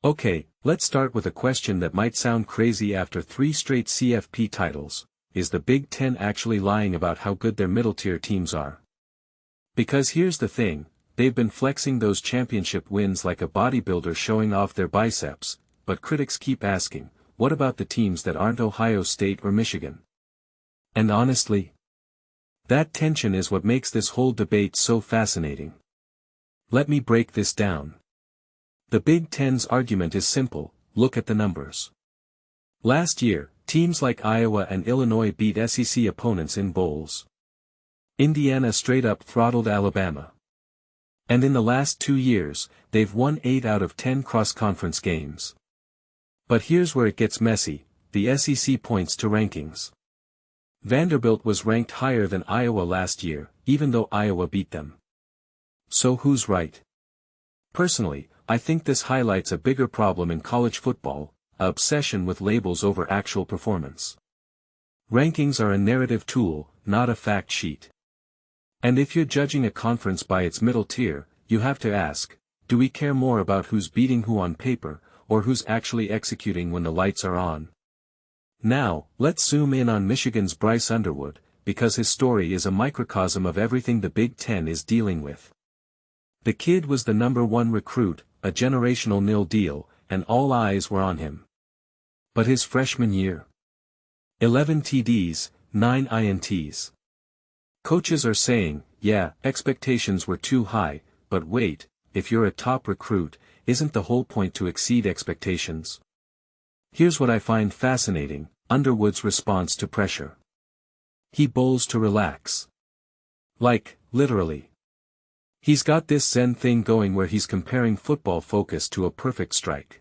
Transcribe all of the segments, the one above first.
Okay, let's start with a question that might sound crazy after 3 straight CFP titles. Is the Big Ten actually lying about how good their middle-tier teams are? Because here's the thing, they've been flexing those championship wins like a bodybuilder showing off their biceps, but critics keep asking, what about the teams that aren't Ohio State or Michigan? And honestly, that tension is what makes this whole debate so fascinating. Let me break this down. The Big Ten's argument is simple, look at the numbers. Last year, teams like Iowa and Illinois beat SEC opponents in bowls. Indiana straight up throttled Alabama. And in the last 2 years, they've won 8 out of 10 cross-conference games. But here's where it gets messy, the SEC points to rankings. Vanderbilt was ranked higher than Iowa last year, even though Iowa beat them. So who's right? Personally, I think this highlights a bigger problem in college football, an obsession with labels over actual performance. Rankings are a narrative tool, not a fact sheet. And if you're judging a conference by its middle tier, you have to ask, do we care more about who's beating who on paper, or who's actually executing when the lights are on? Now, let's zoom in on Michigan's Bryce Underwood, because his story is a microcosm of everything the Big Ten is dealing with. The kid was the #1 recruit, a generational nil deal, and all eyes were on him. But his freshman year? 11 TDs, 9 INTs. Coaches are saying, yeah, expectations were too high, but wait, if you're a top recruit, isn't the whole point to exceed expectations? Here's what I find fascinating, Underwood's response to pressure. He bowls to relax. Like, literally. He's got this Zen thing going where he's comparing football focus to a perfect strike.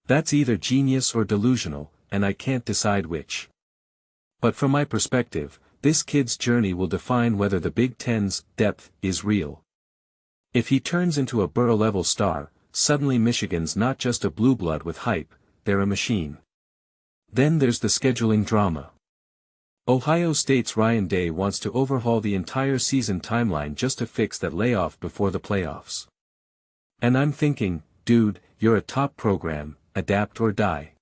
That's either genius or delusional, and I can't decide which. But from my perspective, this kid's journey will define whether the Big Ten's depth is real. If he turns into a Burrow-level star, suddenly Michigan's not just a blue blood with hype, they're a machine. Then there's the scheduling drama. Ohio State's Ryan Day wants to overhaul the entire season timeline just to fix that layoff before the playoffs. And I'm thinking, dude, you're a top program, adapt or die.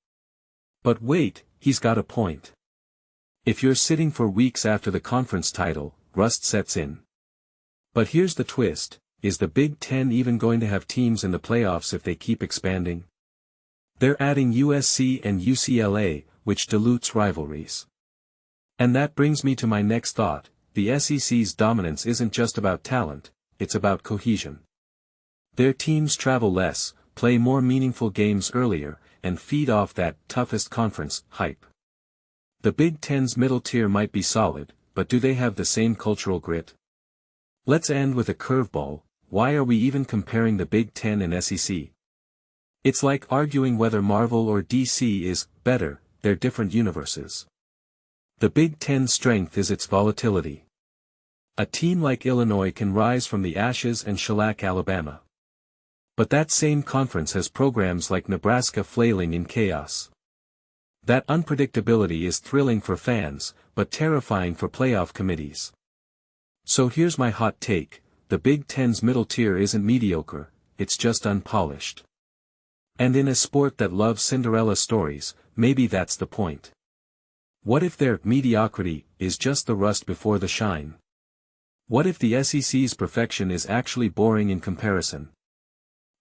But wait, he's got a point. If you're sitting for weeks after the conference title, rust sets in. But here's the twist, is the Big Ten even going to have teams in the playoffs if they keep expanding? They're adding USC and UCLA, which dilutes rivalries. And that brings me to my next thought, the SEC's dominance isn't just about talent, it's about cohesion. Their teams travel less, play more meaningful games earlier, and feed off that toughest conference hype. The Big Ten's middle tier might be solid, but do they have the same cultural grit? Let's end with a curveball, why are we even comparing the Big Ten and SEC? It's like arguing whether Marvel or DC is better, they're different universes. The Big Ten's strength is its volatility. A team like Illinois can rise from the ashes and shellac Alabama. But that same conference has programs like Nebraska flailing in chaos. That unpredictability is thrilling for fans, but terrifying for playoff committees. So here's my hot take, the Big Ten's middle tier isn't mediocre, it's just unpolished. And in a sport that loves Cinderella stories, maybe that's the point. What if their mediocrity is just the rust before the shine? What if the SEC's perfection is actually boring in comparison?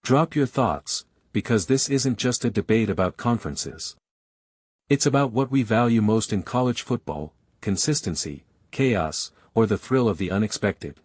Drop your thoughts, because this isn't just a debate about conferences. It's about what we value most in college football, consistency, chaos, or the thrill of the unexpected.